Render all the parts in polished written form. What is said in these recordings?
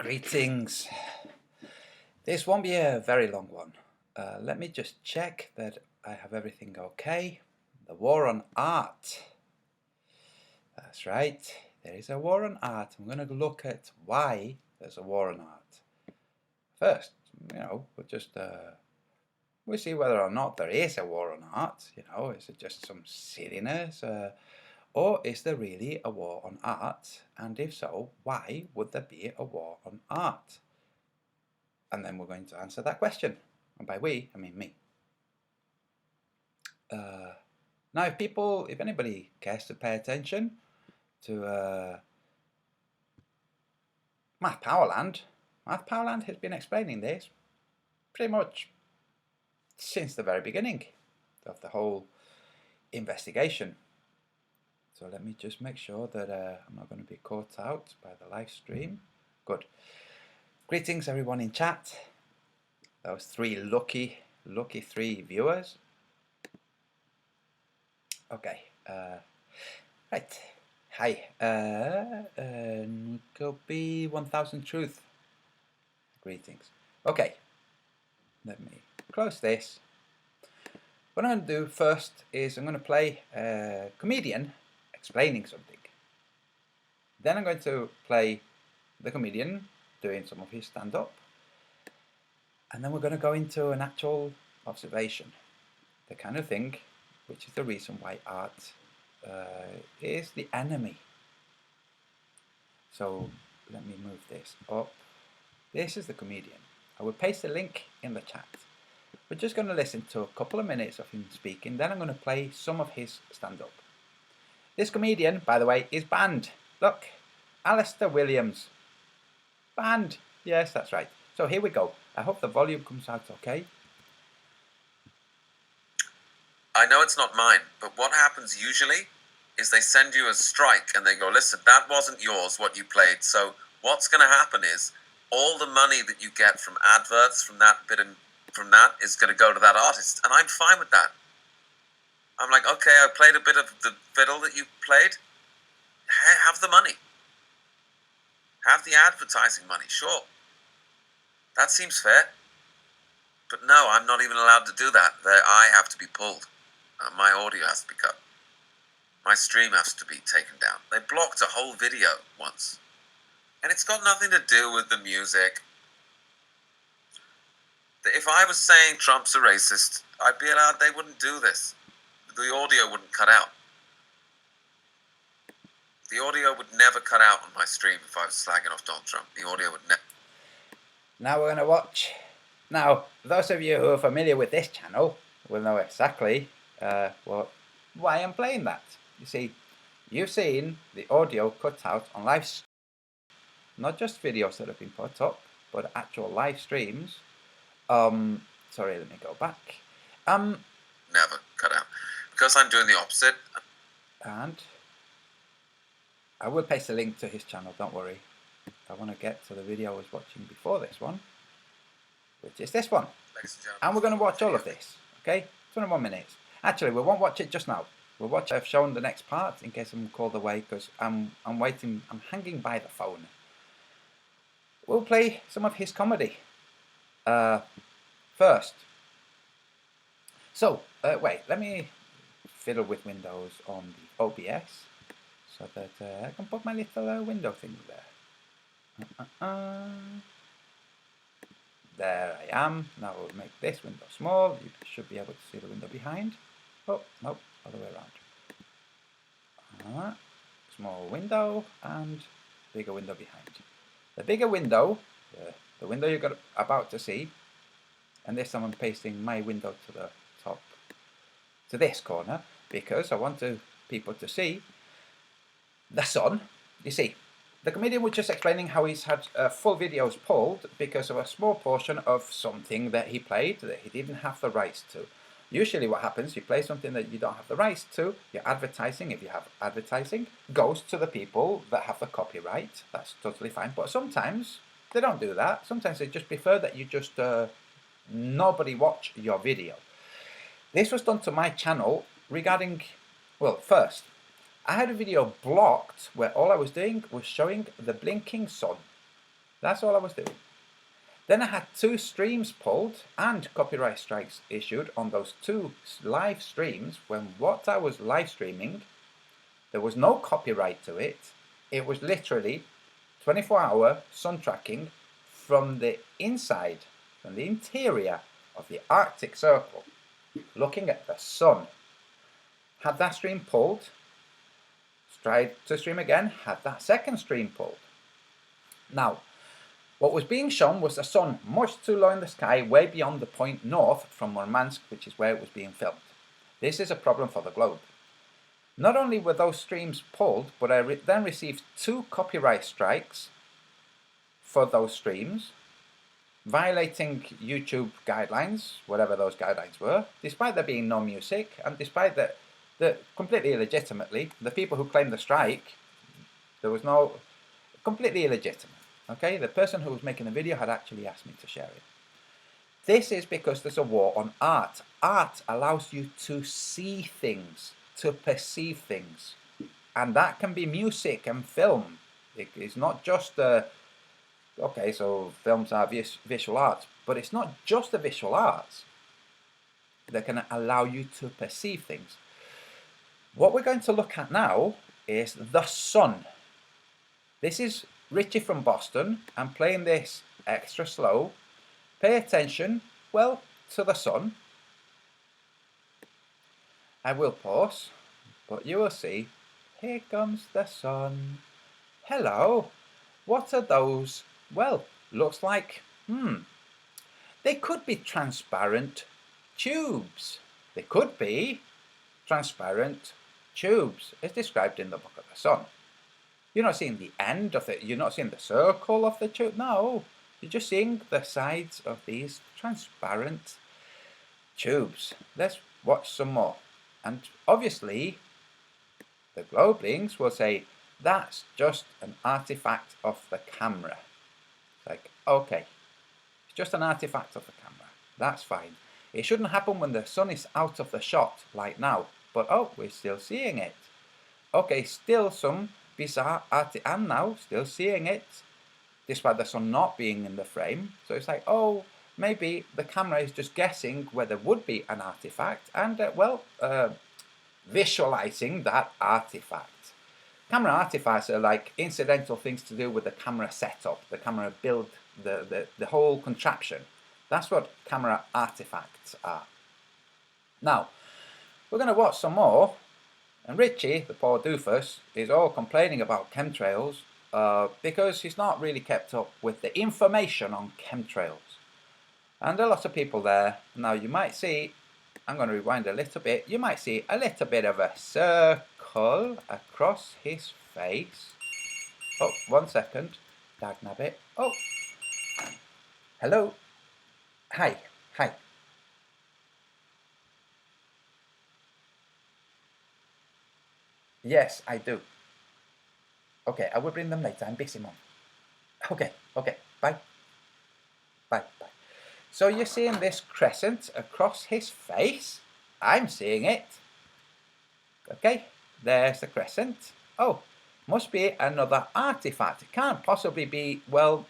Greetings. This won't be a very long one. Let me just check that I have everything okay. The war on art. That's right. There is a war on art. I'm going to look at why there's a war on art. First, we'll see whether or not there is a war on art. Is it just some silliness? Or is there really a war on art? And if so, why would there be a war on art? And then we're going to answer that question. And by we, I mean me. Now, if anybody cares to pay attention to Math Powerland has been explaining this pretty much since the very beginning of the whole investigation. So let me just make sure that I'm not going to be caught out by the live stream. Good. Greetings everyone in chat. Those three lucky three viewers. Okay. Right. Hi. Nukobi 1000 Truth. Greetings. Okay. Let me close this. What I'm going to do first is I'm going to play a comedian explaining something. Then I'm going to play the comedian doing some of his stand-up. And then we're going to go into an actual observation. The kind of thing which is the reason why art is the enemy. So let me move this up. This is the comedian. I will paste the link in the chat. We're just going to listen to a couple of minutes of him speaking, then I'm going to play some of his stand-up. This comedian, by the way, is banned. Look, Alistair Williams. Banned. Yes, that's right. So here we go. I hope the volume comes out okay. I know it's not mine, but what happens usually is they send you a strike and they go, listen, that wasn't yours, what you played. So what's going to happen is all the money that you get from adverts from that bit and from that is going to go to that artist. And I'm fine with that. I'm like, okay, I played a bit of the fiddle that you played. Have the money. Have the advertising money, sure. That seems fair. But no, I'm not even allowed to do that. I have to be pulled. My audio has to be cut. My stream has to be taken down. They blocked a whole video once. And it's got nothing to do with the music. If I was saying Trump's a racist, I'd be allowed, they wouldn't do this. The audio wouldn't cut out. The audio would never cut out on my stream if I was slagging off Donald Trump. The audio would never. Now we're going to watch. Now, those of you who are familiar with this channel will know exactly why I'm playing that. You see, you've seen the audio cut out on live streams. Not just videos that have been put up, but actual live streams. Sorry, let me go back. Never cut out. Because I'm doing the opposite. And I will paste a link to his channel, don't worry. I want to get to the video I was watching before this one, which is this one. And we're going to watch all of this, okay? 21 minutes. Actually, we won't watch it just now. We'll watch. I've shown the next part in case I'm called away because I'm waiting. I'm hanging by the phone. We'll play some of his comedy first. So wait, let me fiddle with Windows on the OBS so that I can put my little window thing there. There I am. Now we'll make this window small. You should be able to see the window behind. Oh, nope, other way around. Small window and bigger window behind. The bigger window, the window you're about to see, and this time I'm pasting my window to the top, to this corner, because I want people to see the sun. You see, the comedian was just explaining how he's had full videos pulled because of a small portion of something that he played that he didn't have the rights to. Usually what happens, you play something that you don't have the rights to, your advertising, if you have advertising, goes to the people that have the copyright. That's totally fine. But sometimes they don't do that. Sometimes they just prefer that you just nobody watch your video. This was done to my channel regarding, well, first, I had a video blocked where all I was doing was showing the blinking sun. That's all I was doing. Then I had 2 streams pulled and copyright strikes issued on those 2 live streams when what I was live streaming, there was no copyright to it. It was literally 24-hour sun tracking from the inside, from the interior of the Arctic Circle, looking at the sun. Had that stream pulled, tried to stream again, had that second stream pulled. Now, what was being shown was the sun much too low in the sky, way beyond the point north from Murmansk, which is where it was being filmed. This is a problem for the globe. Not only were those streams pulled, but I then received 2 copyright strikes for those streams, violating YouTube guidelines, whatever those guidelines were, despite there being no music, and despite that completely illegitimately, the people who claimed the strike, there was no, completely illegitimate. Okay, the person who was making the video had actually asked me to share it. This is because there's a war on art. Art allows you to see things, to perceive things. And that can be music and film. It's not just okay, so films are visual arts, but it's not just the visual arts that can allow you to perceive things. What we're going to look at now is the sun. This is Richie from Boston. I'm playing this extra slow. Pay attention, well, to the sun. I will pause, but you will see, here comes the sun. Hello, what are those? Well, looks like, they could be transparent tubes. They could be transparent tubes, as described in the Book of the Sun. You're not seeing the end of it, you're not seeing the circle of the tube, no. You're just seeing the sides of these transparent tubes. Let's watch some more. And obviously, the Globelings will say, that's just an artifact of the camera. It's like, okay, it's just an artifact of the camera. That's fine. It shouldn't happen when the sun is out of the shot, like now. But oh, we're still seeing it. Okay, still some bizarre and now still seeing it, despite the sun not being in the frame. So it's like, oh, maybe the camera is just guessing where there would be an artifact and, visualizing that artifact. Camera artifacts are like incidental things to do with the camera setup, the camera build, the whole contraption. That's what camera artifacts are. Now, we're going to watch some more. And Richie, the poor doofus, is all complaining about chemtrails because he's not really kept up with the information on chemtrails. And a lot of people there. Now you might see, I'm going to rewind a little bit, you might see a little bit of a circle across his face. Oh, 1 second. Dagnabbit. Oh. Hello. Hi. Hi. Yes, I do. Okay, I will bring them later. I'm busy, Mom. Okay, bye. Bye. So you're seeing this crescent across his face? I'm seeing it. Okay, there's the crescent. Oh, must be another artifact. It can't possibly be, well,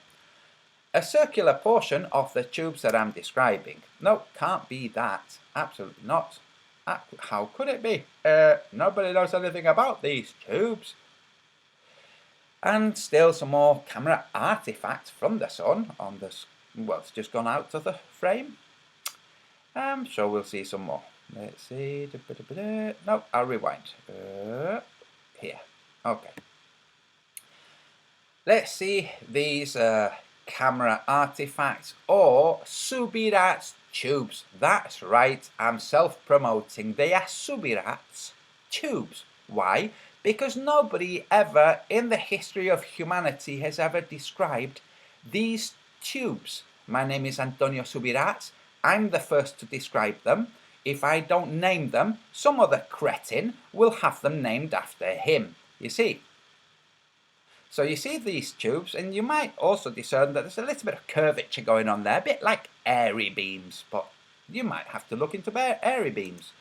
a circular portion of the tubes that I'm describing. No, can't be that. Absolutely not. How could it be? Nobody knows anything about these tubes. And still some more camera artifacts from the sun on this. Well, it's just gone out of the frame. I'm sure we'll see some more. Let's see. No, I'll rewind. Here. Okay. Let's see these camera artifacts or Subirats tubes. That's right, I'm self-promoting. They are Subirats tubes. Why? Because nobody ever in the history of humanity has ever described these tubes. My name is Antonio Subirats. I'm the first to describe them. If I don't name them, some other cretin will have them named after him. You see? So you see these tubes, and you might also discern that there's a little bit of curvature going on there, a bit like airy beams, but you might have to look into airy beams.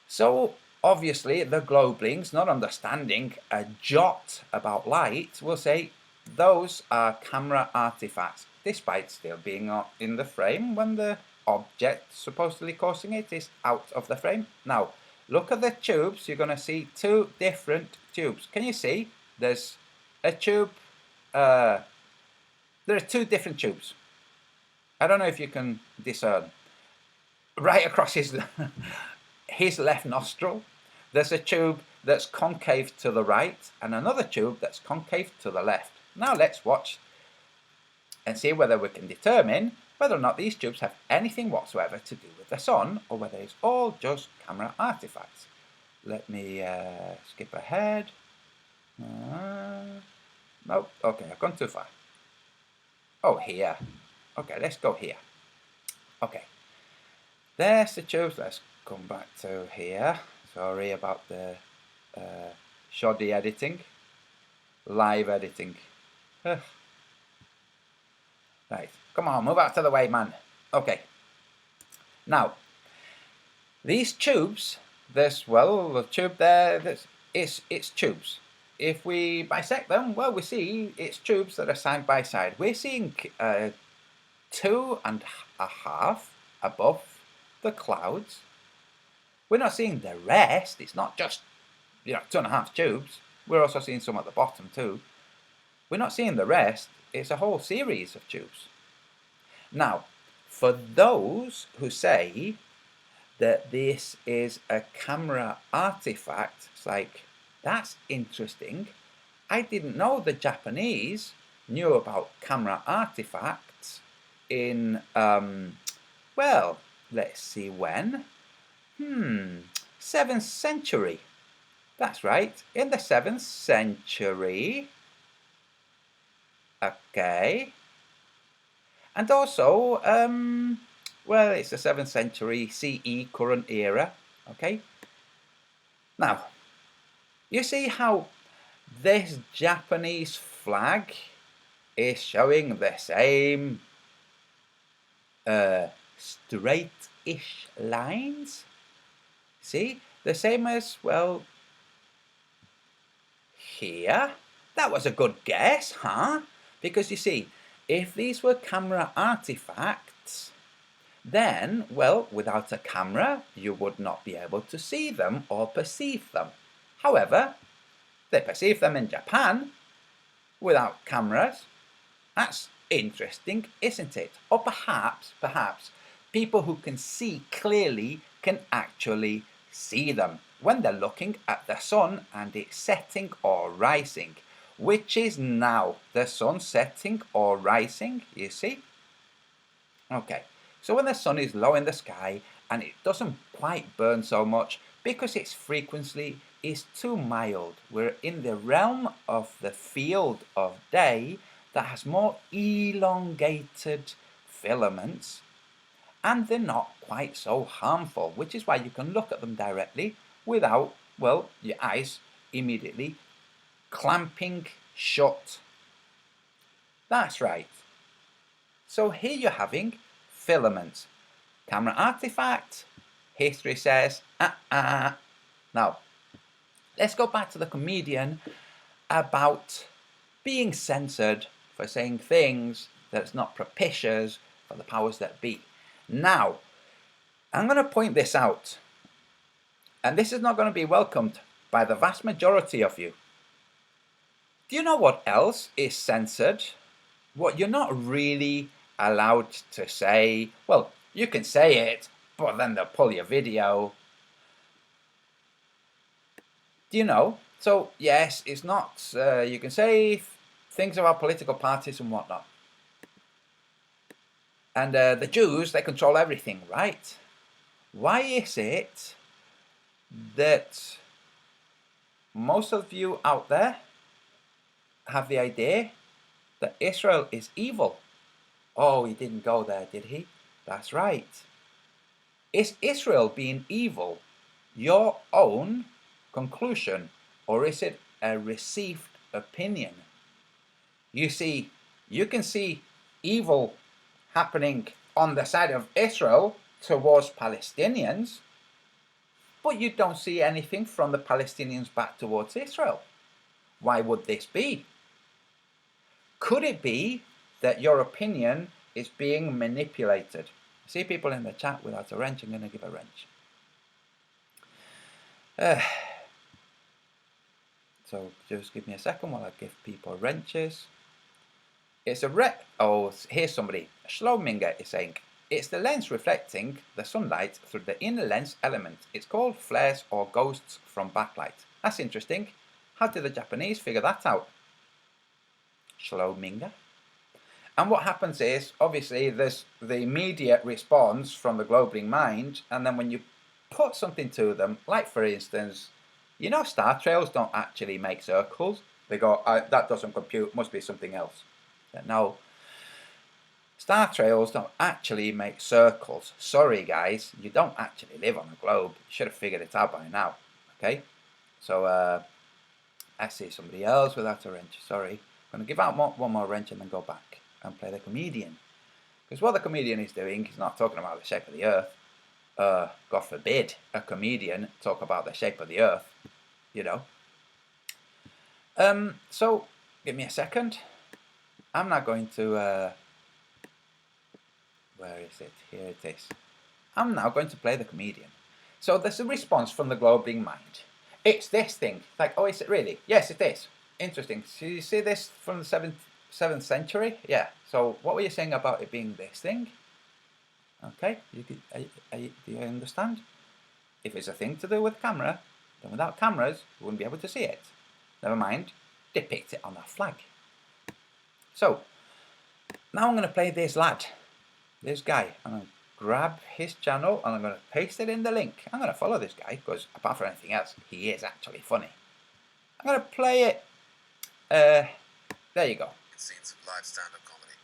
So obviously the Globelings, not understanding a jot about light, will say, those are camera artifacts, despite still being in the frame when the object supposedly causing it is out of the frame. Now, look at the tubes. You're going to see two different tubes. Can you see? There's a tube. There are two different tubes. I don't know if you can discern. Right across his left nostril, there's a tube that's concave to the right and another tube that's concave to the left. Now let's watch and see whether we can determine whether or not these tubes have anything whatsoever to do with the sun, or whether it's all just camera artifacts. Let me skip ahead. Nope, okay, I've gone too far. Oh, here. Okay, let's go here. Okay, there's the tubes. Let's come back to here. Sorry about the shoddy editing. Live editing. Ugh. Right, come on, move out to the way, man. Okay. Now, these tubes, there's, well, the tube there, it's tubes. If we bisect them, well, we see it's tubes that are side by side. We're seeing 2.5 above the clouds. We're not seeing the rest. It's not just, 2.5 tubes. We're also seeing some at the bottom too. We're not seeing the rest. It's a whole series of tubes. Now, for those who say that this is a camera artifact, it's like, that's interesting. I didn't know the Japanese knew about camera artifacts in, well, let's see when. 7th century. That's right, in the 7th century. Okay. And also, well, it's the 7th century CE, current era. Okay. Now, you see how this Japanese flag is showing the same straight-ish lines? See? The same as, well, here. That was a good guess, huh? Because you see, if these were camera artifacts, then, well, without a camera, you would not be able to see them or perceive them. However, they perceive them in Japan without cameras. That's interesting, isn't it? Or perhaps, people who can see clearly can actually see them when they're looking at the sun and it's setting or rising. Which is now the sun setting or rising, you see? Okay, so when the sun is low in the sky and it doesn't quite burn so much because its frequency is too mild, we're in the realm of the field of day that has more elongated filaments, and they're not quite so harmful, which is why you can look at them directly without, well, your eyes immediately clamping shut. That's right. So here you're having filaments. Camera artifact, history says, Now, let's go back to the comedian about being censored for saying things that's not propitious for the powers that be. Now, I'm going to point this out, and this is not going to be welcomed by the vast majority of you. Do you know what else is censored? What you're not really allowed to say. Well, you can say it, but then they'll pull your video. Do you know? So, yes, it's not, you can say things about political parties and whatnot. And the Jews, they control everything, right? Why is it that most of you out there have the idea that Israel is evil? Oh, he didn't go there, did he? That's right. Is Israel being evil your own conclusion, or is it a received opinion? You see, you can see evil happening on the side of Israel towards Palestinians, but you don't see anything from the Palestinians back towards Israel. Why would this be? Could it be that your opinion is being manipulated? I see people in the chat without a wrench. I'm going to give a wrench. So just give me a second while I give people wrenches. It's a oh, here's somebody. Schlowminger is saying, it's the lens reflecting the sunlight through the inner lens element. It's called flares or ghosts from backlight. That's interesting. How did the Japanese figure that out? Schlowminger. And what happens is, obviously, there's the immediate response from the globing mind, and then when you put something to them, like for instance, you know, star trails don't actually make circles. They go, that doesn't compute, must be something else. No, star trails don't actually make circles. Sorry guys, you don't actually live on a globe. You should have figured it out by now. Okay, so I see somebody else without a wrench. Sorry, I'm going to give out one more wrench and then go back and play the comedian. Because what the comedian is doing, he's not talking about the shape of the earth. God forbid a comedian talk about the shape of the earth, you know. So give me a second. I'm not going to, where is it? Here it is. I'm now going to play the comedian. So there's a response from the globing mind. It's this thing. Like, oh, is it really? Yes, it is. Interesting. So you see this from the 7th century? Yeah. So what were you saying about it being this thing? Okay, do you understand? If it's a thing to do with camera, then without cameras, you wouldn't be able to see it. Never mind, depict it on a flag. So, now I'm going to play this lad, this guy. I'm going to grab his channel and I'm going to paste it in the link. I'm going to follow this guy because, apart from anything else, he is actually funny. I'm going to play it. There you go. Scenes of live stand-up comedy.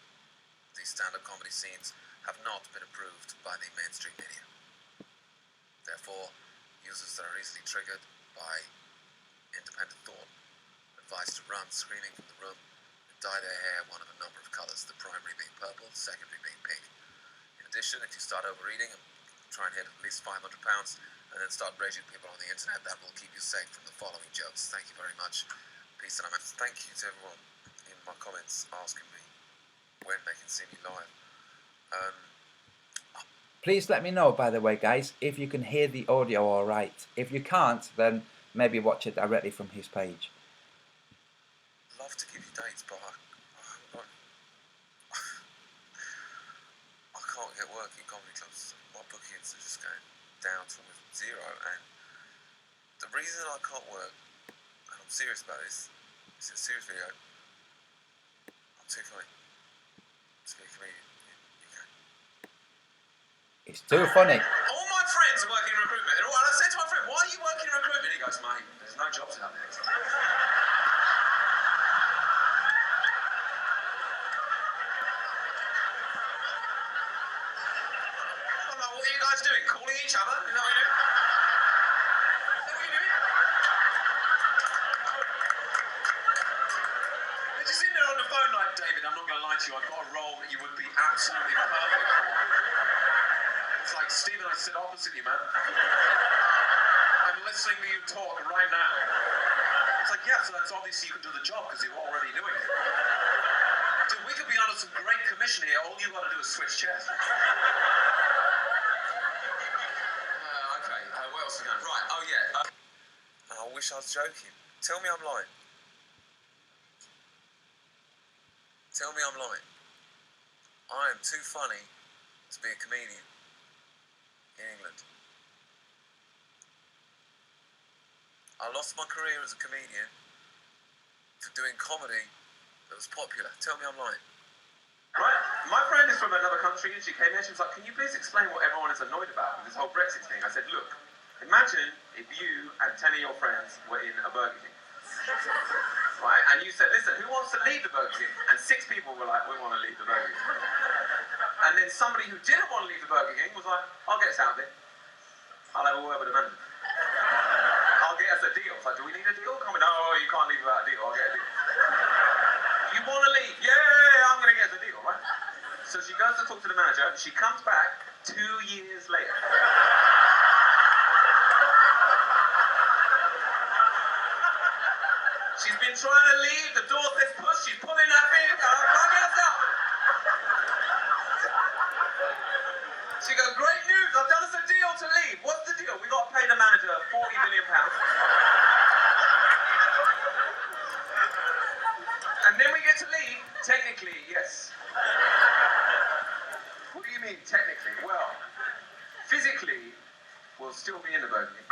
These stand-up comedy scenes have not been approved by the mainstream media. Therefore, users that are easily triggered by independent thought are advised to run screaming from the room and dye their hair one of a number of colours, the primary being purple, the secondary being pink. In addition, if you start overeating and try and hit at least 500 pounds and then start raging people on the internet, that will keep you safe from the following jokes. Thank you very much. Peace and amen. Thank you to everyone in my comments asking me when they can see me live. Please let me know, by the way, guys, if you can hear the audio all right. If you can't, then maybe watch it directly from his page. I'd love to give you dates, but I can't get work in comedy clubs. My bookings are just going down to zero, and the reason I can't work, and I'm serious about this, it's a serious video, I'm too funny to be a comedian. It's too funny. All my friends are working in recruitment. And I said to my friend, why are you working in recruitment? He goes, mate, there's no jobs out there. I'm like, what are you guys doing? Calling each other? Is that what you do? Is that what you do? They're just sitting there on the phone like, David, I'm not going to lie to you, I've got a role that you would be absolutely perfect for. It's like, Stephen, I sit opposite you, man. I'm listening to you talk right now. It's like, yeah, so that's obviously you can do the job because you're already doing it. Dude, we could be on some great commission here. All you got to do is switch chairs. Okay, what else we got? Right, oh yeah. I wish I was joking. Tell me I'm lying. Tell me I'm lying. I am too funny to be a comedian in England. I lost my career as a comedian for doing comedy that was popular. Tell me I'm lying. Right, my friend is from another country and she came here, she was like, can you please explain what everyone is annoyed about with this whole Brexit thing? I said, look, imagine if you and 10 of your friends were in a Burger King. Right, and you said, listen, who wants to leave the Burger King? And 6 people were like, we want to leave the Burger King. And then somebody who didn't want to leave the Burger King was like, I'll get us out of it. I'll have a word with the manager. I'll get us a deal. It's like, do we need a deal? Come on, no, you can't leave without a deal. I'll get a deal. You want to leave? Yeah, I'm going to get us a deal, right? So she goes to talk to the manager. She comes back 2 years later. She's been trying to leave. The door says push. She's pulling that thing. Technically, yes. What do you mean, technically? Well, physically, we'll still be in the Burger King.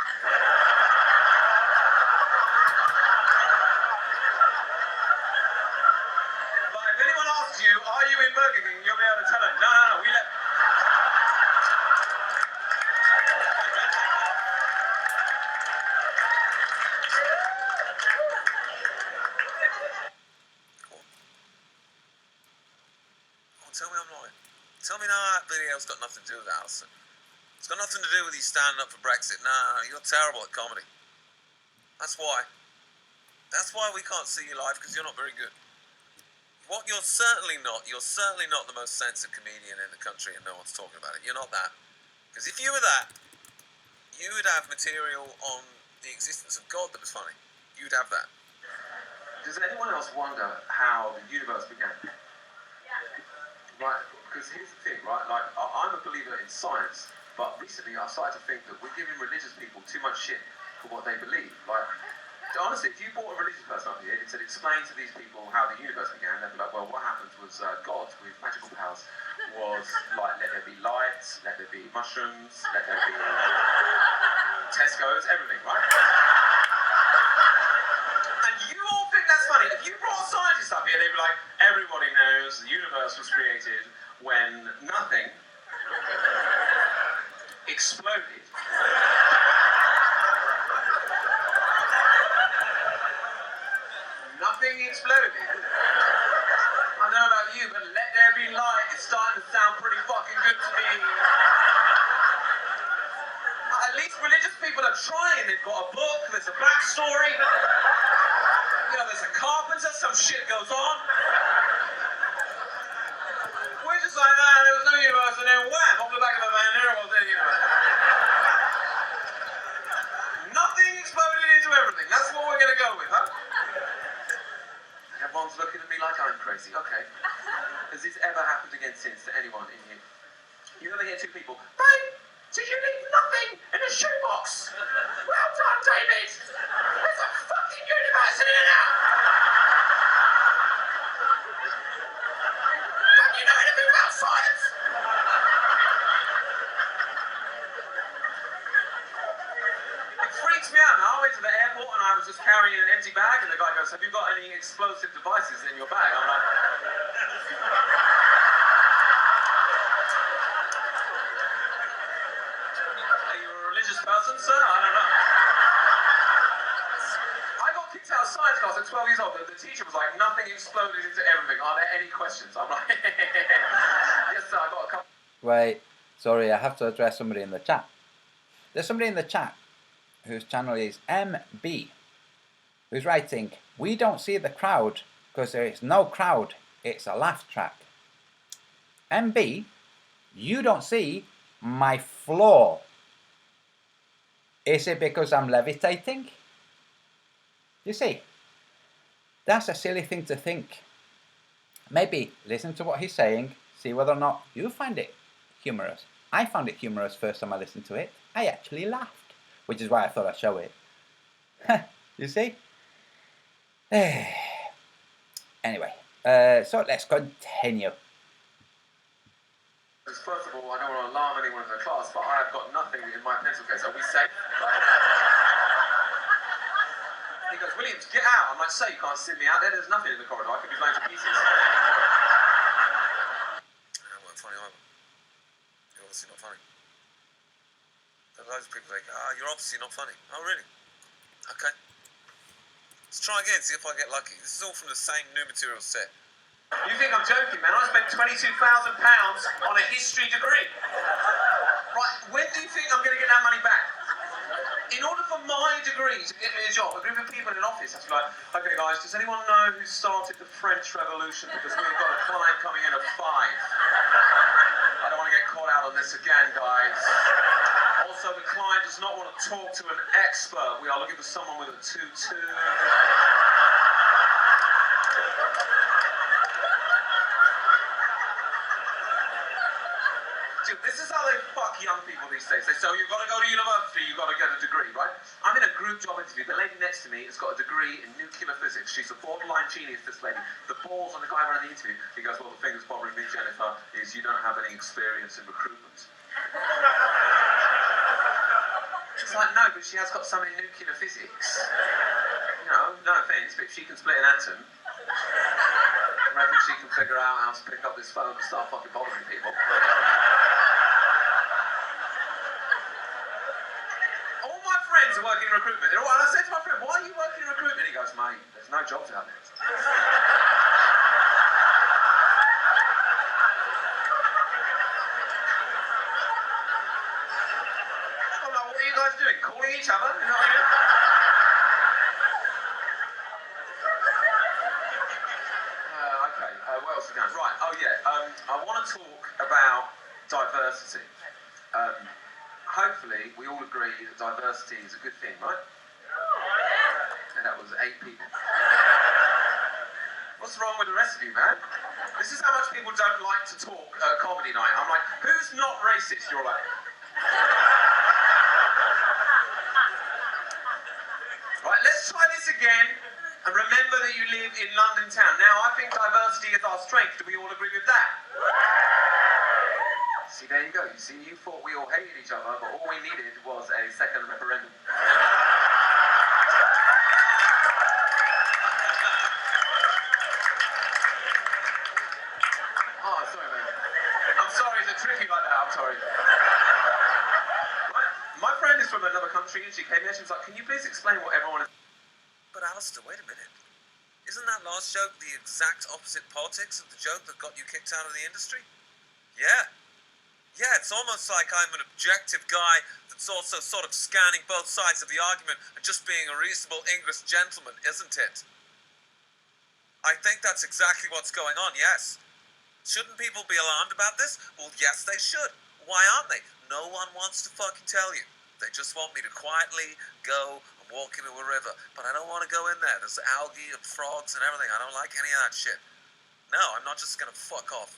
But if anyone asks you, are you in Burger King, you'll be able to tell them, no, we left. Tell me I'm lying. Tell me now that video's got nothing to do with Alison. It's got nothing to do with you standing up for Brexit. No, you're terrible at comedy. That's why. That's why we can't see you live, because you're not very good. What you're certainly not the most censored comedian in the country and no one's talking about it. You're not that. Because if you were that, you would have material on the existence of God that was funny. You'd have that. Does anyone else wonder how the universe began? Right, because here's the thing, right? Like, I'm a believer in science, but recently I started to think that we're giving religious people too much shit for what they believe. Like, honestly, if you brought a religious person up here and said, explain to these people how the universe began, they'd be like, well, what happened was God with magical powers was like, let there be lights, let there be mushrooms, let there be Tesco's, everything, right? And you all think that's funny. If you brought a scientist up here, they'd be like, everybody knows the universe was created when nothing exploded. Nothing exploded. I don't know about you, but let there be light is starting to sound pretty fucking good to me. At least religious people are trying. They've got a book, there's a backstory. You know, there's a carpenter, some shit goes on. We're just like, nah, there was no universe, and then wham, off the back of the van, there was the universe. Nothing exploded into everything. That's what we're gonna go with, huh? Everyone's looking at me like I'm crazy. Okay. Has this ever happened again since to anyone in here? You ever hear two people, babe, did you leave nothing in the shoebox? Well done, David. There's a fucking universe in here now. Don't you know anything about science? It freaks me out now. I went to the airport and I was just carrying an empty bag and the guy goes, have you got any explosive devices in your bag? I'm like, are you a religious person, sir? I don't know. I got kicked out of science class at 12 years old. The teacher was like, nothing exploded into everything. Are there any questions? I'm like, yes, sir, I got a couple. Wait, sorry, I have to address somebody in the chat. There's somebody in the chat whose channel is MB, who's writing, we don't see the crowd because there is no crowd, it's a laugh track. MB, you don't see my floor. Is it because I'm levitating? You see, that's a silly thing to think. Maybe listen to what he's saying, see whether or not you find it humorous. I found it humorous first time I listened to it. I actually laughed, which is why I thought I'd show it. You see? Anyway, so let's continue. First of all, I don't want to alarm anyone in the class, but I have got nothing in my pencil case. Are we safe? He goes, Williams, get out. I'm like, sir, you can't sit me out there. There's nothing in the corridor. I could be blown to pieces. That wasn't funny either. You're obviously not funny. There's loads of people like, you're obviously not funny. Oh, really? Okay. Let's try again, see if I get lucky. This is all from the same new material set. You think I'm joking, man? I spent £22,000 on a history degree. Right, when do you think I'm going to get that money back? In order for my degree to get me a job, a group of people in an office have to be like, okay guys, does anyone know who started the French Revolution? Because we've got a client coming in at 5. I don't want to get caught out on this again, guys. Also, the client does not want to talk to an expert. We are looking for someone with a 2-2. Dude, this is how they fuck young people these days. They say, oh, you've got to go to university, you've got to get a degree, right? I'm in in a group job interview. The lady next to me has got a degree in nuclear physics. She's a borderline genius, this lady. The balls on the guy running the interview. He goes, well, the thing that's bothering me, Jennifer, is you don't have any experience in recruitment. It's like, no, but she has got some in nuclear physics. You know, no offence, but if she can split an atom, I reckon she can figure out how to pick up this phone and start fucking bothering people. All my friends are working in recruitment. And I said to my friend, why are you working in recruitment? He goes, mate, there's no jobs out there. I'm like, what are you guys doing? Calling each other? You know what I mean? What else is going on? Right, oh yeah, I want to talk about diversity. Hopefully, we all agree that diversity is a good thing, right? And that was 8 people. What's wrong with the rest of you, man? This is how much people don't like to talk at comedy night. I'm like, who's not racist? You're like... Right, let's try this again. And remember that you live in London town. Now, I think diversity is our strength. Do we all agree with that? See, there you go. You see, you thought we all hated each other, but all we needed was a second referendum. Oh, sorry, man. I'm sorry, is it tricky like that? I'm sorry. My friend is from another country, and she came here, she was like, can you please explain what everyone is... But Alistair, wait a minute. Isn't that last joke the exact opposite politics of the joke that got you kicked out of the industry? Yeah. Yeah, it's almost like I'm an objective guy that's also sort of scanning both sides of the argument and just being a reasonable English gentleman, isn't it? I think that's exactly what's going on, yes. Shouldn't people be alarmed about this? Well, yes, they should. Why aren't they? No one wants to fucking tell you. They just want me to quietly go and walk into a river. But I don't want to go in there. There's algae and frogs and everything. I don't like any of that shit. No, I'm not just going to fuck off.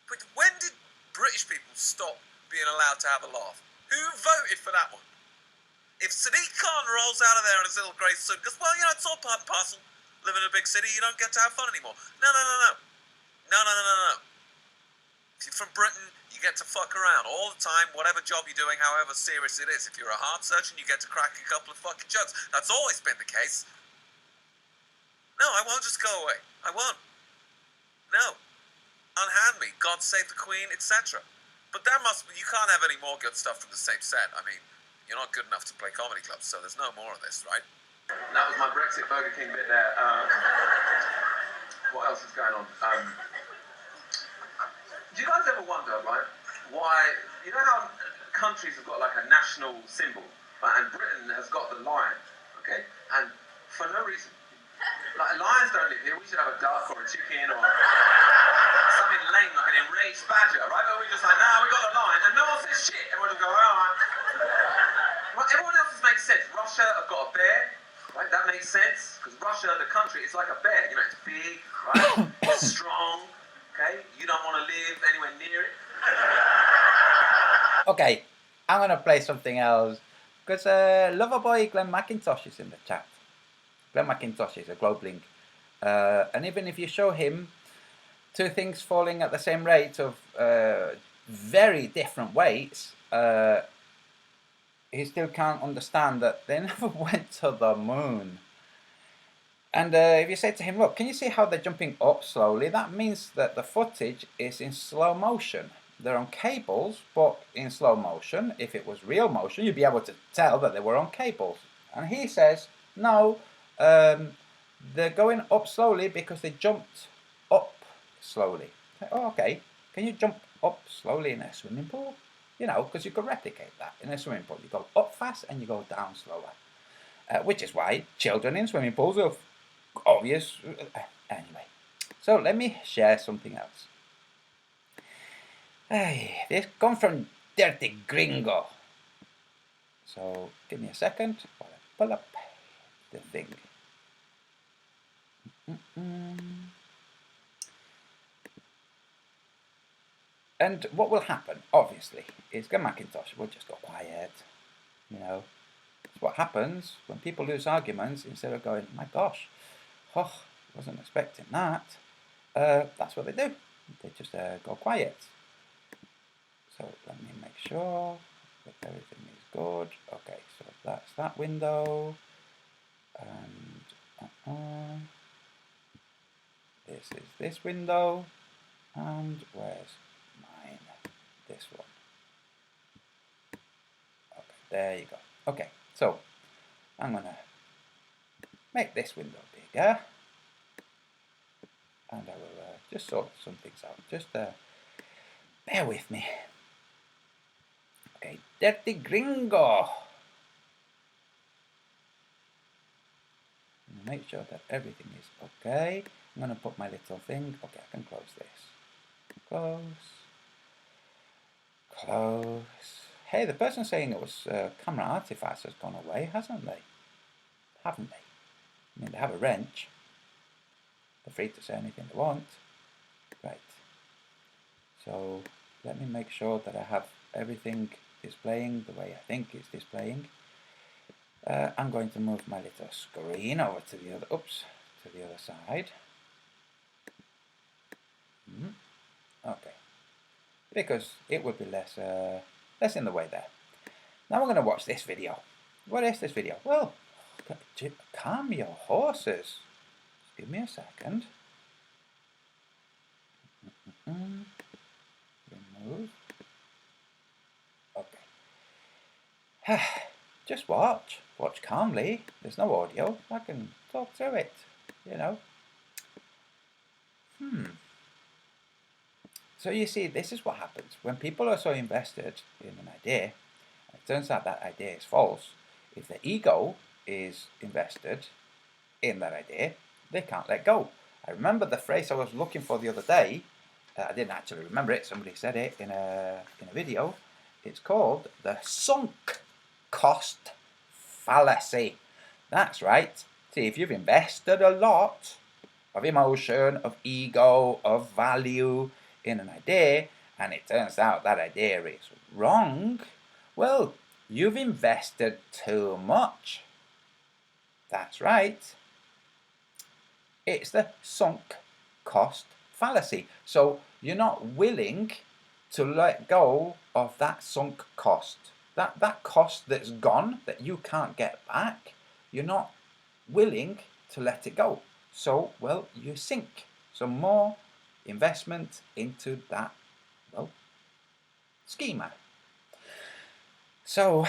But when did British people stop being allowed to have a laugh? Who voted for that one? If Sadiq Khan rolls out of there in his little grey suit, because, well, you know, it's all part and parcel. Living in a big city, you don't get to have fun anymore. No. If you're from Britain, you get to fuck around all the time, whatever job you're doing, however serious it is. If you're a heart surgeon, you get to crack a couple of fucking jokes. That's always been the case. No, I won't just go away. I won't. No. Unhand me, God save the Queen, etc. But you can't have any more good stuff from the same set. I mean, you're not good enough to play comedy clubs, so there's no more of this, right? That was my Brexit Burger King bit there. What else is going on? Do you guys ever wonder, right, why, you know how countries have got like a national symbol, right, and Britain has got the lion, okay, and for no reason. Like, lions don't live here, we should have a duck or a chicken or something lame like an enraged badger, right? But we're just like, nah, we got the lion, and no one says shit. Everyone just go, alright. Right, everyone else's makes sense. Russia have got a bear, right? That makes sense, because Russia, the country, is like a bear. You know, it's big, right? It's strong, okay? You don't want to live anywhere near it. Okay, I'm going to play something else, because Loverboy Glenn McIntosh is in the chat. Glenn McIntosh is a Globelink. And even if you show him two things falling at the same rate of very different weights, he still can't understand that they never went to the moon. And if you say to him, look, can you see how they're jumping up slowly? That means that the footage is in slow motion. They're on cables, but in slow motion. If it was real motion, you'd be able to tell that they were on cables. And he says, no, they're going up slowly because they jumped up slowly. Oh, okay. Can you jump up slowly in a swimming pool? You know, because you could replicate that in a swimming pool. You go up fast and you go down slower. Which is why children in swimming pools are obvious. Anyway, so let me share something else. This comes from Dirty Gringo. So give me a second while I pull up the thing. And what will happen, obviously, is Glenn McIntosh will just go quiet, you know, It's what happens when people lose arguments. Instead of going, my gosh, oh, wasn't expecting that. That's what they do. They just go quiet. So let me make sure that everything is good. Okay, so that's that window. And this is this window. And where's mine? This one. Okay, there you go. Okay, so I'm going to make this window bigger. And I will just sort some things out. Just bear with me. Okay, Dirty Gringo. Make sure that everything is okay. I'm going to put my little thing. Okay, I can close this. Close. Close. Hey, the person saying it was camera artifacts has gone away, hasn't they? Haven't they? I mean, they have a wrench. They're free to say anything they want. Right. So let me make sure that I have everything displaying the way I think it's displaying. I'm going to move my little screen over to the other side. Okay, because it would be less in the way there. Now we're going to watch this video. What is this video? Well, calm your horses. Just give me a second. Remove. Okay. Just watch calmly. There's no audio. I can talk through it, you know. So you see, this is what happens when people are so invested in an idea. It turns out that idea is false. If the ego is invested in that idea, they can't let go. I remember the phrase I was looking for the other day. I didn't actually remember it. Somebody said it in a video. It's called the sunk cost fallacy. That's right. See, if you've invested a lot of emotion, of ego, of value in an idea, and it turns out that idea is wrong, well, you've invested too much. That's right. It's the sunk cost fallacy. So you're not willing to let go of that sunk cost. That cost that's gone, that you can't get back, you're not willing to let it go. So, well, you sink some more investment into that, well, schema. So,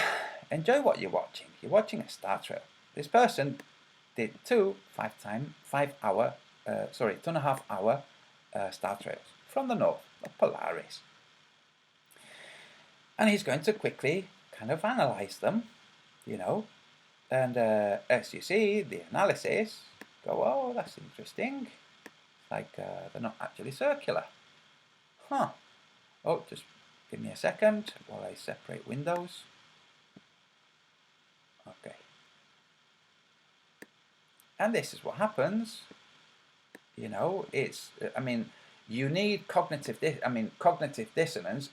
enjoy what you're watching. You're watching a star trail. This person did 2.5-hour star trails from the north of Polaris. And he's going to quickly kind of analyze them, you know. And as you see, the analysis go, oh, that's interesting. It's like they're not actually circular. Huh. Oh, just give me a second while I separate windows. Okay. And this is what happens. You know, it's, I mean, you need cognitive dissonance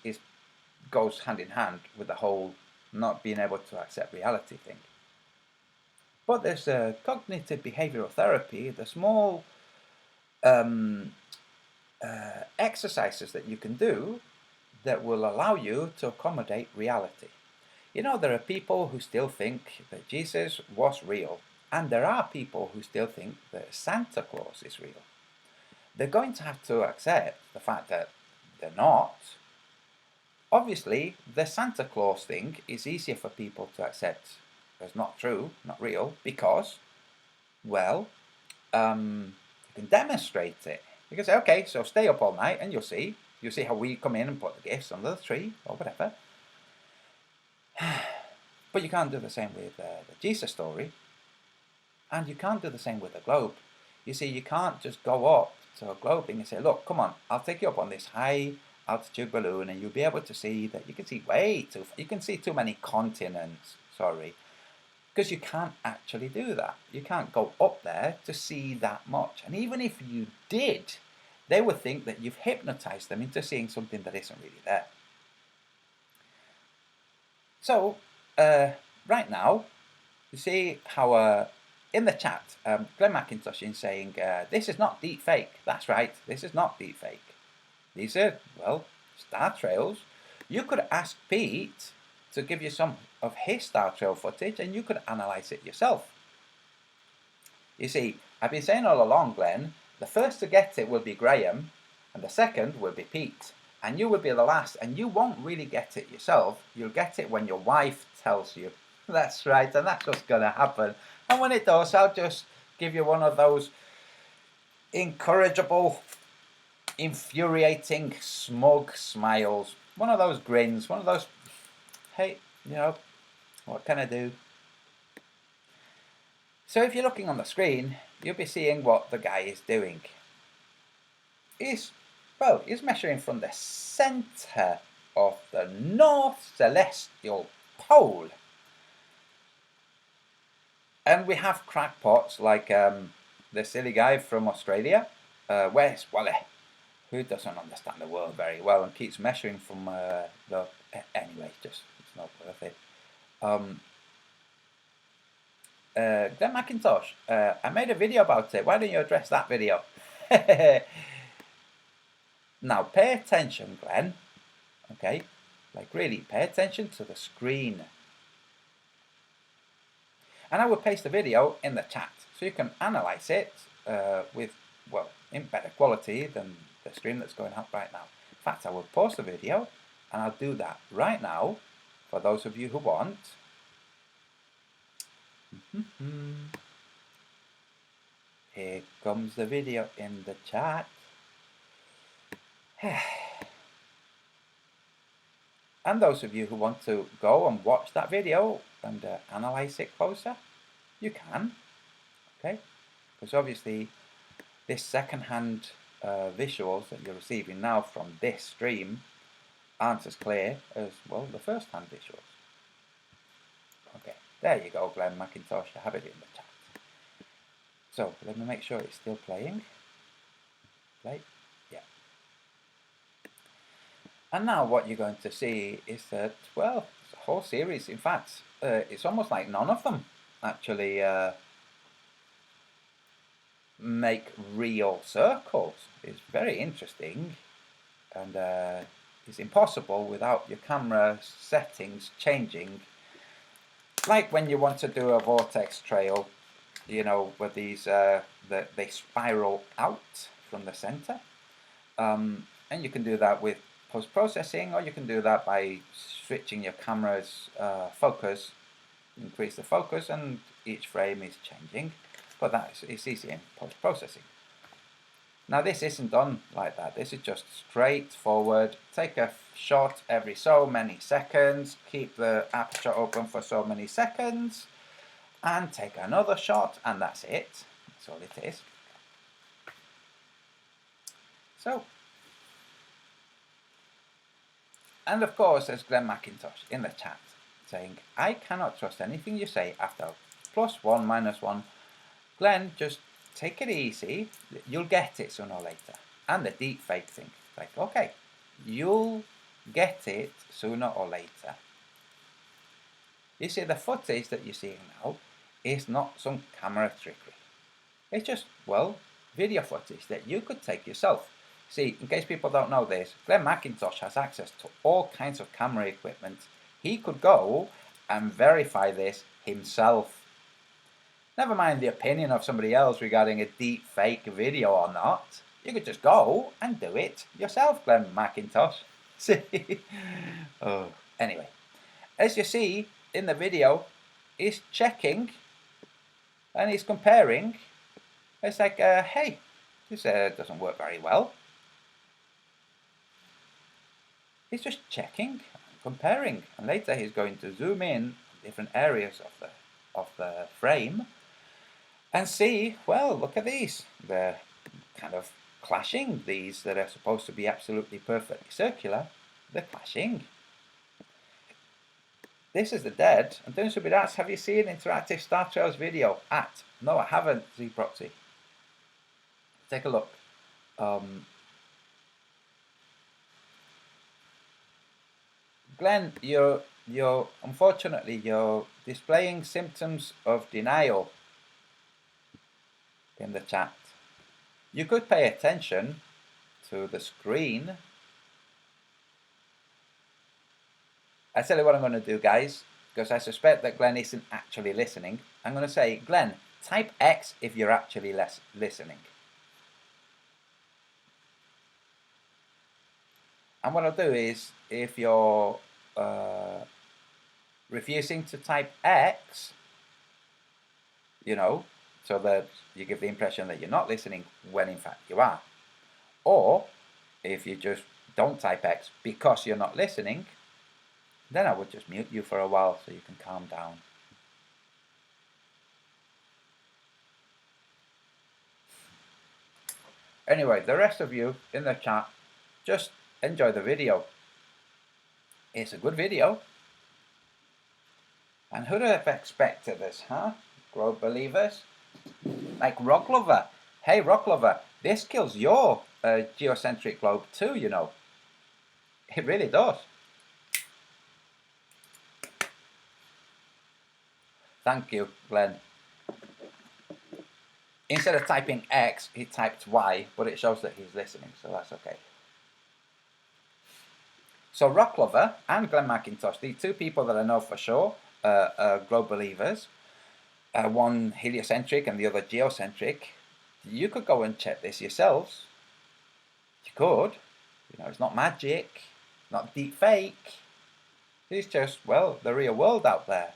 goes hand in hand with the whole not being able to accept reality thing. But there's a cognitive behavioral therapy, the small exercises that you can do that will allow you to accommodate reality. You know, there are people who still think that Jesus was real, and there are people who still think that Santa Claus is real. They're going to have to accept the fact that they're not. Obviously, the Santa Claus thing is easier for people to accept as not true, not real, because, well, you can demonstrate it. You can say, okay, so stay up all night and you'll see how we come in and put the gifts under the tree or whatever. But you can't do the same with the Jesus story, and you can't do the same with the globe. You see, you can't just go up to a globe and say, look, come on, I'll take you up on this high altitude balloon and you'll be able to see that you can see too many continents, because you can't actually do that. You can't go up there to see that much. And even if you did, they would think that you've hypnotized them into seeing something that isn't really there. So, right now, You see how in the chat, Glenn McIntosh is saying, this is not deep fake. That's right, this is not deep fake. These are, well, Star Trails. You could ask Pete to give you some of his Star Trail footage and you could analyse it yourself. You see, I've been saying all along, Glenn, the first to get it will be Graham and the second will be Pete. And you will be the last, and you won't really get it yourself. You'll get it when your wife tells you. That's right, and that's what's going to happen. And when it does, I'll just give you one of those incorrigible, infuriating, smug smiles. One of those grins, one of those, hey, you know, what can I do? So if you're looking on the screen, you'll be seeing what the guy is doing. He's measuring from the centre of the North Celestial Pole. And we have crackpots like the silly guy from Australia, Wes Wally, who doesn't understand the world very well and keeps measuring from the... Anyway, just, it's not worth it. Glenn McIntosh, I made a video about it. Why don't you address that video? Now, pay attention, Glenn. Okay? Like, really, pay attention to the screen. And I will paste the video in the chat so you can analyze it with, well, in better quality than the stream that's going up right now. In fact, I will pause the video and I'll do that right now for those of you who want. Here comes the video in the chat. And those of you who want to go and watch that video and analyze it closer, you can, okay? Because obviously this second-hand visuals that you're receiving now from this stream aren't as clear as, well, the first-hand visuals. Okay, there you go, Glenn McIntosh, I have it in the chat. So, let me make sure it's still playing. Play. And now what you're going to see is that, well, it's a whole series. In fact, it's almost like none of them actually make real circles. It's very interesting, and it's impossible without your camera settings changing. Like when you want to do a vortex trail, you know, where these they spiral out from the center, and you can do that with post-processing, or you can do that by switching your camera's focus, increase the focus, and each frame is changing, but it's easy in post-processing. Now this isn't done like that. This is just straightforward. Take a shot every so many seconds, keep the aperture open for so many seconds, and take another shot, and that's it. That's all it is. So, and of course, there's Glenn McIntosh in the chat saying, I cannot trust anything you say after +1, -1. Glenn, just take it easy. You'll get it sooner or later. And the deep fake thing. Like, okay, you'll get it sooner or later. You see, the footage that you're seeing now is not some camera trickery. It's just, well, video footage that you could take yourself. See, in case people don't know this, Glenn McIntosh has access to all kinds of camera equipment. He could go and verify this himself. Never mind the opinion of somebody else regarding a deep fake video or not. You could just go and do it yourself, Glenn McIntosh. See? Oh. Anyway, as you see in the video, he's checking and he's comparing. It's like, hey, this doesn't work very well. He's just checking, comparing, and later he's going to zoom in on different areas of the frame and see, well, look at these. They're kind of clashing. These that are supposed to be absolutely perfectly circular, they're clashing. This is the dead. And don't be asked, have you seen Interactive Star Trails video at? No, I haven't, ZProxy. Take a look. Glenn, unfortunately, your displaying symptoms of denial in the chat. You could pay attention to the screen. I tell you what I'm going to do, guys, because I suspect that Glenn isn't actually listening. I'm going to say, Glenn, type X if you're actually listening. And what I'll do is, if you're refusing to type X, you know, so that you give the impression that you're not listening when in fact you are. Or if you just don't type X because you're not listening, then I would just mute you for a while so you can calm down. Anyway, the rest of you in the chat, just enjoy the video. It's a good video. And who'd have expected this, huh? Globe believers? Like Rocklover. Hey, Rocklover, this kills your geocentric globe too, you know. It really does. Thank you, Glenn. Instead of typing X, he typed Y, but it shows that he's listening, so that's okay. So Rocklover and Glenn McIntosh, the two people that I know for sure are globe believers, one heliocentric and the other geocentric. You could go and check this yourselves. You could. You know, it's not magic, not deep fake. It's just, well, the real world out there.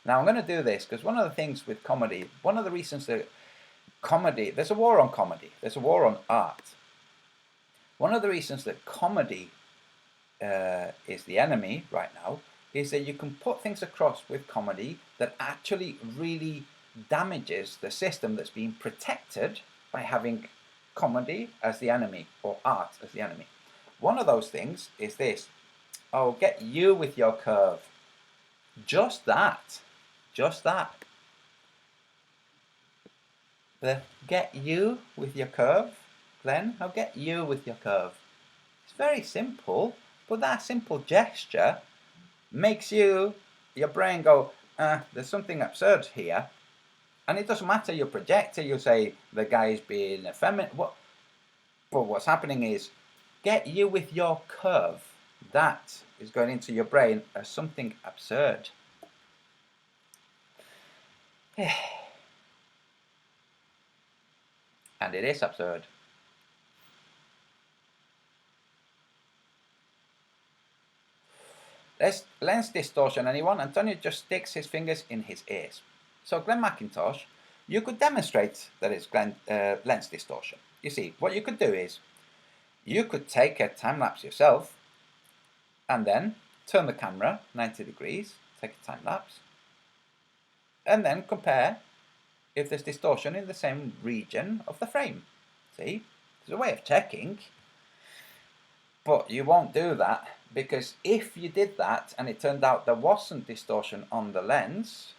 Now I'm going to do this because one of the things with comedy, one of the reasons that comedy, there's a war on comedy, there's a war on art. One of the reasons that comedy is the enemy right now is that you can put things across with comedy that actually really damages the system that's being protected by having comedy as the enemy or art as the enemy. One of those things is this: oh, get you with your curve. Just that. Just that. The get you with your curve. Glenn, I'll get you with your curve. It's very simple, but that simple gesture makes your brain go, there's something absurd here. And it doesn't matter your projector, you say the guy's being effeminate. But what's happening is, get you with your curve. That is going into your brain as something absurd. And it is absurd. Lens distortion, anyone? Antonio just sticks his fingers in his ears. So Glenn McIntosh, you could demonstrate that it's lens distortion. You see, what you could do is, you could take a time lapse yourself, and then turn the camera 90 degrees, take a time lapse, and then compare if there's distortion in the same region of the frame. See, there's a way of checking, but you won't do that, because if you did that and it turned out there wasn't distortion on the lens,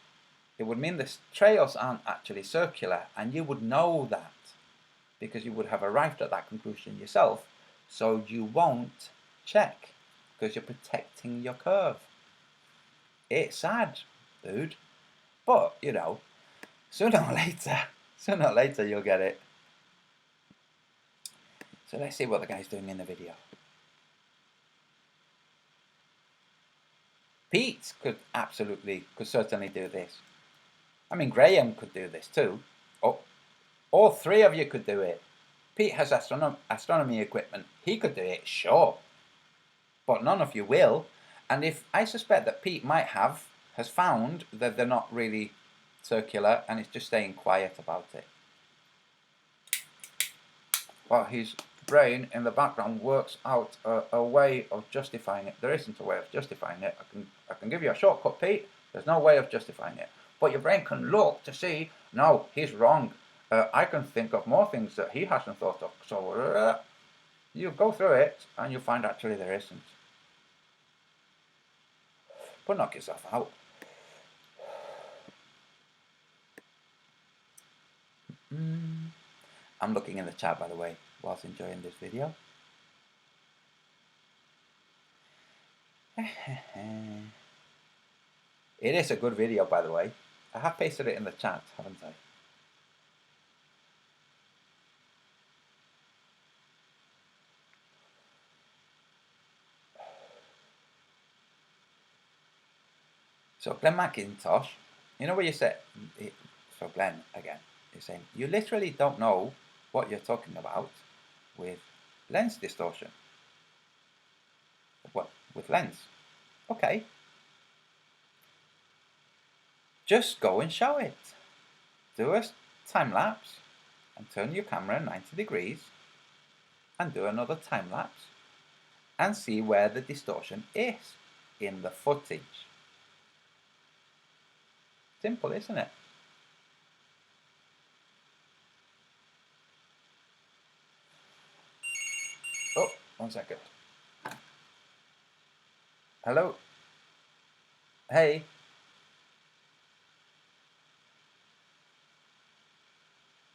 it would mean the trails aren't actually circular, and you would know that because you would have arrived at that conclusion yourself. So you won't check because you're protecting your curve. It's sad, dude, but you know, sooner or later you'll get it. So let's see what the guy's doing in the video. Pete could certainly do this. I mean, Graham could do this too. Oh, all three of you could do it. Pete has astronomy equipment. He could do it, sure. But none of you will. And if I suspect that Pete has found that they're not really circular and is just staying quiet about it. Well, his brain in the background works out a way of justifying it. There isn't a way of justifying it. I can give you a shortcut, Pete. There's no way of justifying it. But your brain can look to see, no, he's wrong. I can think of more things that he hasn't thought of. So you go through it and you find actually there isn't. But knock yourself out. I'm looking in the chat, by the way, whilst enjoying this video. It is a good video, by the way. I have pasted it in the chat, haven't I? So Glenn McIntosh, you know what you said? So Glenn, again, is saying, you literally don't know what you're talking about with lens distortion. What? With lens? Okay. Just go and show it. Do a time lapse and turn your camera 90 degrees and do another time lapse and see where the distortion is in the footage. Simple, isn't it? Oh, 1 second. Hello? Hey?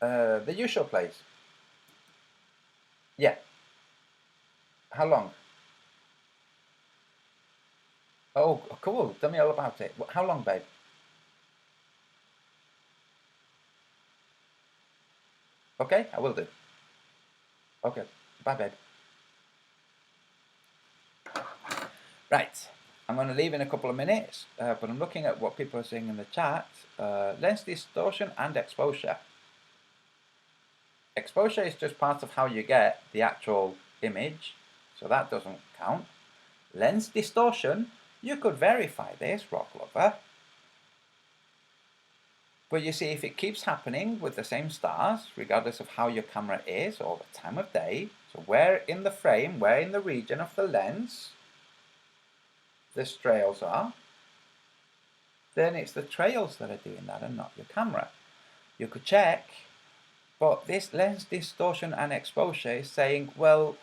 The usual place. Yeah. How long? Oh, cool. Tell me all about it. How long, babe? Okay, I will do. Okay. Bye, babe. Right. I'm going to leave in a couple of minutes, but I'm looking at what people are saying in the chat. Lens distortion and exposure. Exposure is just part of how you get the actual image, so that doesn't count. Lens distortion, you could verify this, rock lover. But you see, if it keeps happening with the same stars, regardless of how your camera is or the time of day, so where in the frame, where in the region of the lens the trails are, then it's the trails that are doing that and not your camera. You could check, but this lens distortion and exposure is saying, well,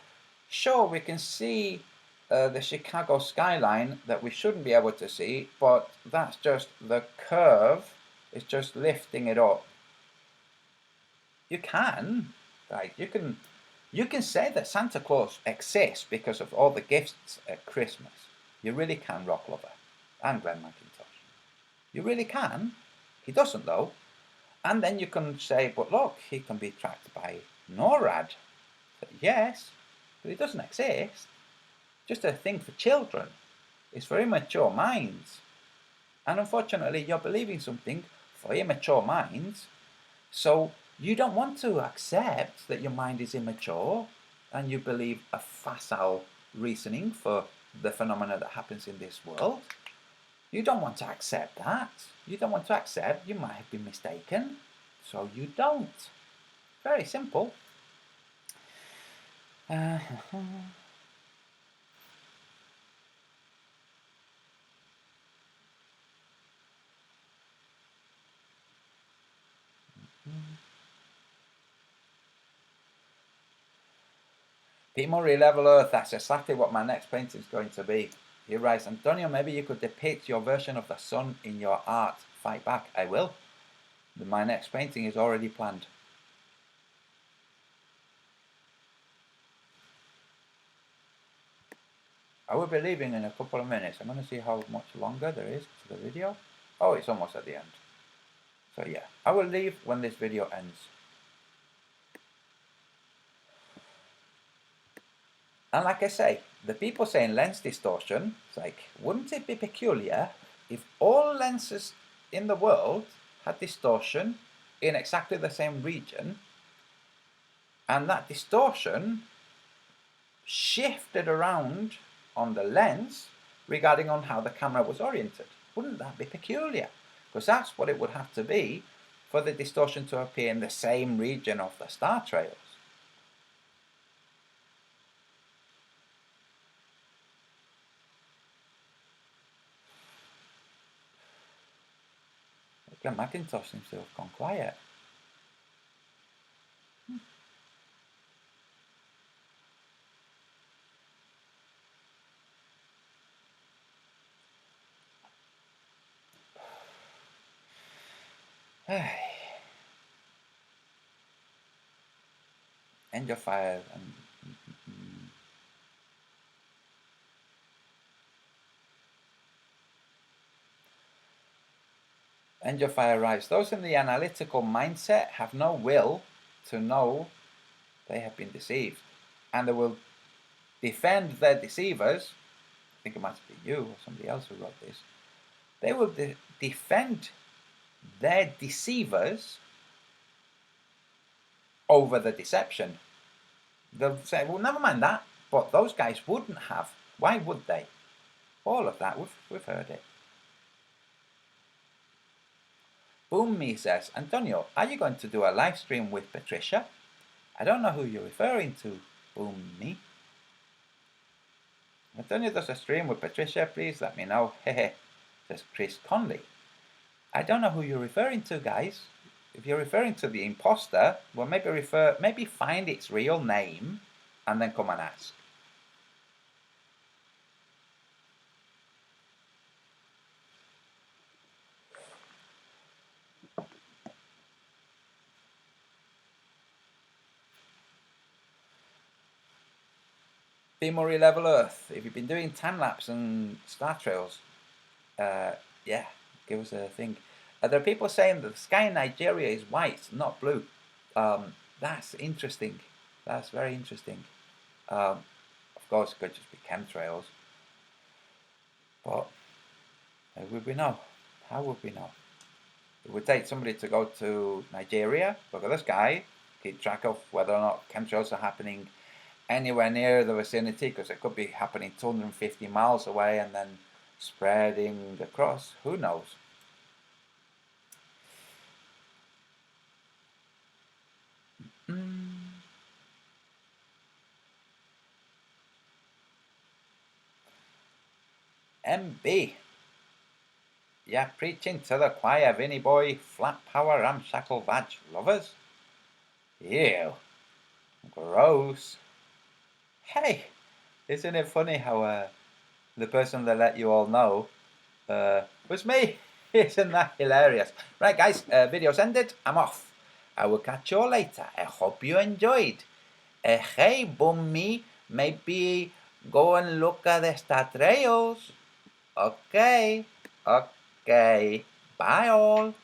sure, we can see the Chicago skyline that we shouldn't be able to see, but that's just the curve. It's just lifting it up. You can, like, you can say that Santa Claus exists because of all the gifts at Christmas. You really can, rock lover, and Glenn McIntosh. You really can. He doesn't though. And then you can say, but look, he can be tracked by NORAD. So, yes, but he doesn't exist. Just a thing for children. It's for immature minds. And unfortunately, you're believing something for immature minds. So you don't want to accept that your mind is immature and you believe a facile reasoning for the phenomena that happens in this world. You don't want to accept that. You don't want to accept you might have been mistaken. So you don't. Very simple. Pete Murray, Level Earth, that's exactly what my next painting is going to be. He writes, Antonio, maybe you could depict your version of the sun in your art. Fight back. I will. My next painting is already planned. I will be leaving in a couple of minutes. I'm going to see how much longer there is to the video. Oh, it's almost at the end. So yeah, I will leave when this video ends. And like I say, the people saying lens distortion, it's like, wouldn't it be peculiar if all lenses in the world had distortion in exactly the same region, and that distortion shifted around on the lens regarding on how the camera was oriented? Wouldn't that be peculiar? Because that's what it would have to be for the distortion to appear in the same region of the star trails. Glenn McIntosh seems to have gone quiet. End your fire and End your fire rise. Those in the analytical mindset have no will to know they have been deceived. And they will defend their deceivers. I think it might be you or somebody else who wrote this. They will defend their deceivers over the deception. They'll say, well, never mind that, but those guys wouldn't have. Why would they? All of that, we've heard it. Boom Me says, Antonio, are you going to do a live stream with Patricia? I don't know who you're referring to, Boom Me. Antonio does a stream with Patricia, please let me know. Hehe, says Chris Conley. I don't know who you're referring to, guys. If you're referring to the imposter, well, maybe find its real name and then come and ask. B. Murray Level Earth. If you've been doing time lapse and star trails, yeah, give us a thing. There are people saying that the sky in Nigeria is white, not blue. That's interesting. That's very interesting. Of course, it could just be chemtrails. But how would we know? How would we know? It would take somebody to go to Nigeria, look at the sky, keep track of whether or not chemtrails are happening anywhere near the vicinity, because it could be happening 250 miles away and then spreading across. Who knows? MB. Yeah, preaching to the choir, Vinny boy, flat power, ramshackle vag lovers. Ew. Gross. Hey, isn't it funny how the person that let you all know was me? Isn't that hilarious? Right, guys, video's ended. I'm off. I will catch you all later. I hope you enjoyed. Hey, Bummy, maybe go and look at the star trails. Okay. Bye all.